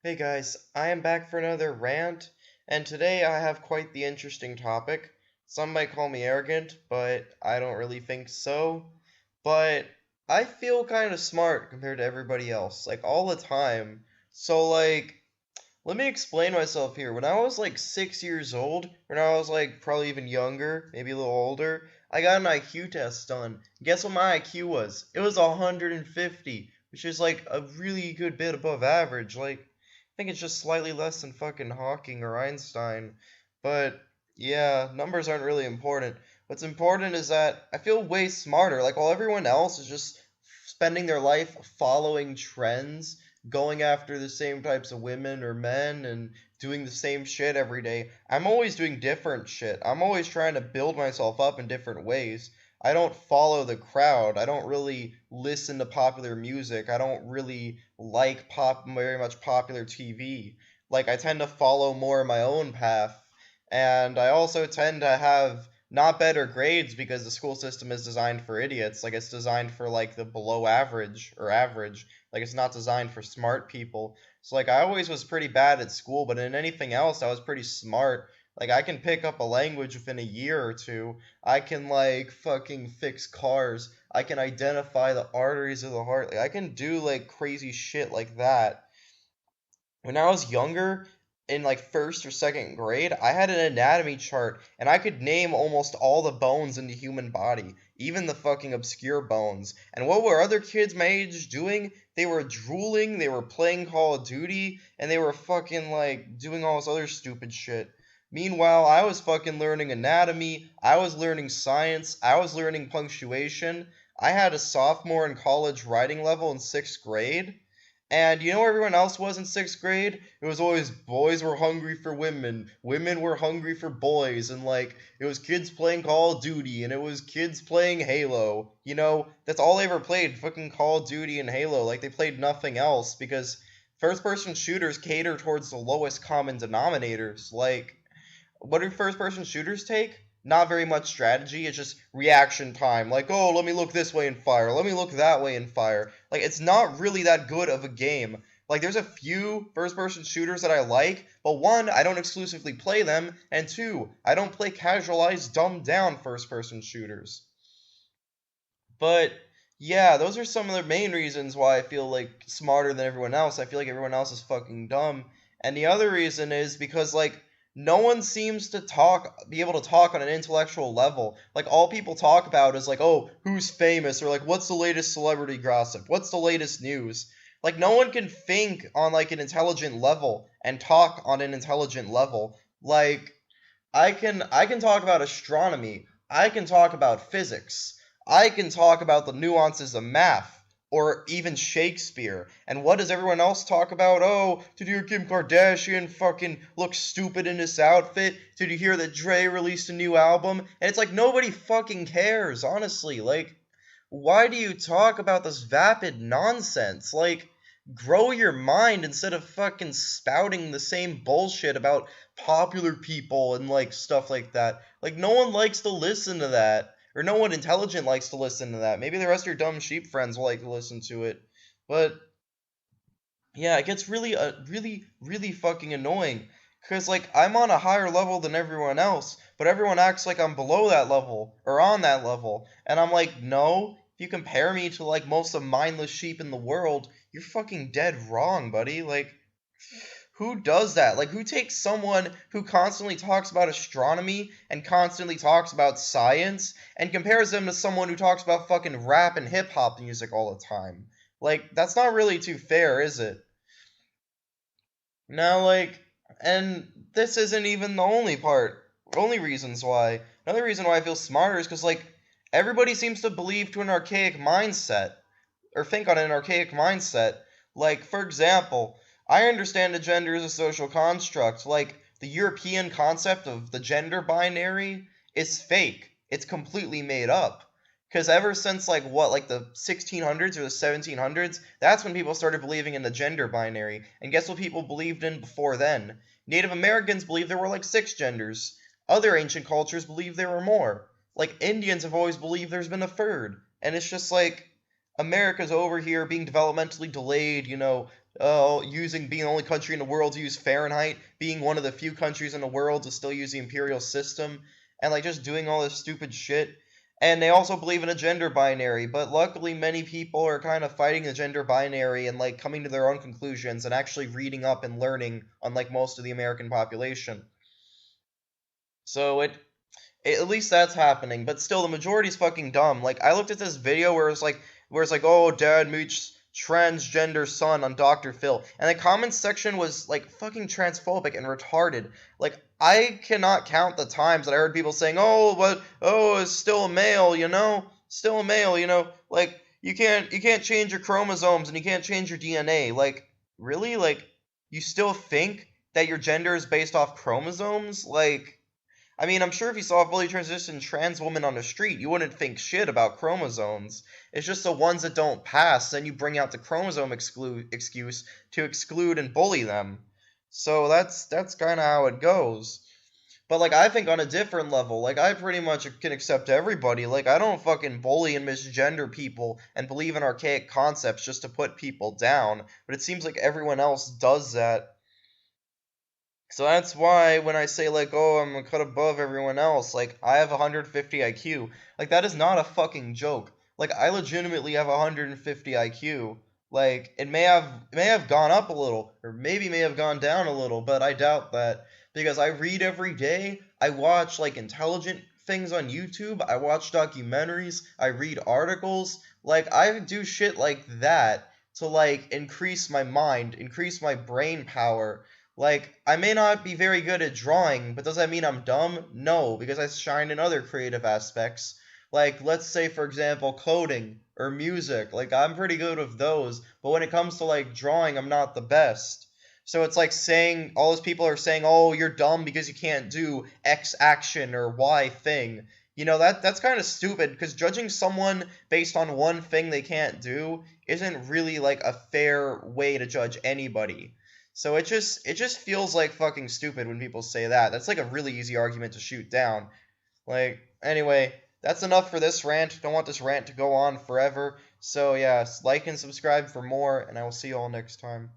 Hey guys, I am back for another rant, and today I have quite the interesting topic. Some might call me arrogant, but I don't really think so. But I feel kind of smart compared to everybody else, like all the time. Let me explain myself here. When I was like 6 years old, when I was like probably even younger, maybe a little older, I got an IQ test done. Guess what my IQ was? It was 150, which is like a really good bit above average. I think it's just slightly less than fucking Hawking or Einstein. But yeah, numbers aren't really important. What's important is that I feel way smarter. Like while everyone else is just spending their life following trends, going after the same types of women or men and doing the same shit every day. I'm always doing different shit. I'm always trying to build myself up in different ways. I don't follow the crowd. I don't really listen to popular music. I don't really like very much popular TV. Like I tend to follow more my own path. And I also tend to have not better grades because the school system is designed for idiots. Like it's designed for like the below average or average. Like it's not designed for smart people. So like I always was pretty bad at school, but in anything else I was pretty smart. Like I can pick up a language within a year or two. I can like fucking fix cars. I can identify the arteries of the heart. Like I can do like crazy shit like that. When I was younger, in like first or second grade, I had an anatomy chart and I could name almost all the bones in the human body, even the fucking obscure bones. And what were other kids my age doing? They were drooling, they were playing Call of Duty, and they were fucking like doing all this other stupid shit. Meanwhile, I was fucking learning anatomy, I was learning science, I was learning punctuation. I had a sophomore in college writing level in sixth grade. And you know where everyone else was in sixth grade? It was always boys were hungry for women, women were hungry for boys, and like it was kids playing Call of Duty, and it was kids playing Halo. You know, that's all they ever played, fucking Call of Duty and Halo. Like they played nothing else because first person shooters cater towards the lowest common denominators. Like what do first person shooters take? Not very much strategy. It's just reaction time. Like, oh, let me look this way and fire. Let me look that way and fire. Like, it's not really that good of a game. Like, there's a few first person shooters that I like, but one, I don't exclusively play them, and two, I don't play casualized, dumbed down first person shooters. But yeah, those are some of the main reasons why I feel like smarter than everyone else. I feel like everyone else is fucking dumb. And the other reason is because like no one seems to be able to talk on an intellectual level. Like all people talk about is like, "Oh, who's famous?" or like, "What's the latest celebrity gossip? What's the latest news?" Like no one can think on like an intelligent level and talk on an intelligent level. Like I can talk about astronomy. I can talk about physics. I can talk about the nuances of math or even Shakespeare. And what does everyone else talk about? Oh, did you hear Kim Kardashian fucking look stupid in this outfit? Did you hear that Dre released a new album? And it's like nobody fucking cares, honestly. Like why do you talk about this vapid nonsense? Like grow your mind instead of fucking spouting the same bullshit about popular people and like stuff like that. Like no one likes to listen to that. Or no one intelligent likes to listen to that. Maybe the rest of your dumb sheep friends will like to listen to it. But yeah, it gets really fucking annoying. Cause like I'm on a higher level than everyone else, but everyone acts like I'm below that level or on that level. And I'm like, no, if you compare me to like most of mindless sheep in the world, you're fucking dead wrong, buddy. Like who does that? Like, who takes someone who constantly talks about astronomy and constantly talks about science and compares them to someone who talks about fucking rap and hip hop music all the time? Like, that's not really too fair, is it? Now, like, and this isn't even the only part, only reasons why. Another reason why I feel smarter is because, like, everybody seems to believe to an archaic mindset or think on an archaic mindset. Like, for example, I understand that gender is a social construct. Like, the European concept of the gender binary is fake. It's completely made up. Because ever since, like, what, like the 1600s or the 1700s, that's when people started believing in the gender binary. And guess what people believed in before then? Native Americans believed there were, like, six genders. Other ancient cultures believed there were more. Like, Indians have always believed there's been a third. And it's just like, America's over here being developmentally delayed, being the only country in the world to use Fahrenheit, being one of the few countries in the world to still use the imperial system, and like just doing all this stupid shit. And they also believe in a gender binary, but luckily many people are kind of fighting the gender binary and like coming to their own conclusions and actually reading up and learning, unlike most of the American population. So at least that's happening, but still the majority's fucking dumb. Like I looked at this video where it's like, oh, dad meets transgender son on Dr. Phil, and the comments section was like fucking transphobic and retarded. Like I cannot count the times that I heard people saying, oh, but oh, it's still a male, still a male, like you can't change your chromosomes and you can't change your DNA. Like really, like you still think that your gender is based off chromosomes? Like I mean, I'm sure if you saw a fully transitioned trans woman on the street, you wouldn't think shit about chromosomes. It's just the ones that don't pass, then you bring out the chromosome excuse to exclude and bully them. So that's kind of how it goes. But like I think on a different level, like I pretty much can accept everybody. Like I don't fucking bully and misgender people and believe in archaic concepts just to put people down. But it seems like everyone else does that. So that's why when I say like, oh, I'm a cut above everyone else, like I have 150 IQ, like that is not a fucking joke. Like I legitimately have 150 IQ. Like it may have gone up a little, or maybe may have gone down a little, but I doubt that because I read every day. I watch like intelligent things on YouTube. I watch documentaries. I read articles. Like I do shit like that to like increase my mind, increase my brain power. Like, I may not be very good at drawing, but does that mean I'm dumb? No, because I shine in other creative aspects. Like, let's say, for example, coding or music. Like, I'm pretty good with those, but when it comes to, like, drawing, I'm not the best. So it's like saying, all those people are saying, oh, you're dumb because you can't do X action or Y thing. That's kind of stupid, because judging someone based on one thing they can't do isn't really, like, a fair way to judge anybody. So it just feels like fucking stupid when people say that. That's like a really easy argument to shoot down. Like anyway, that's enough for this rant. Don't want this rant to go on forever. So yeah, like and subscribe for more, and I will see you all next time.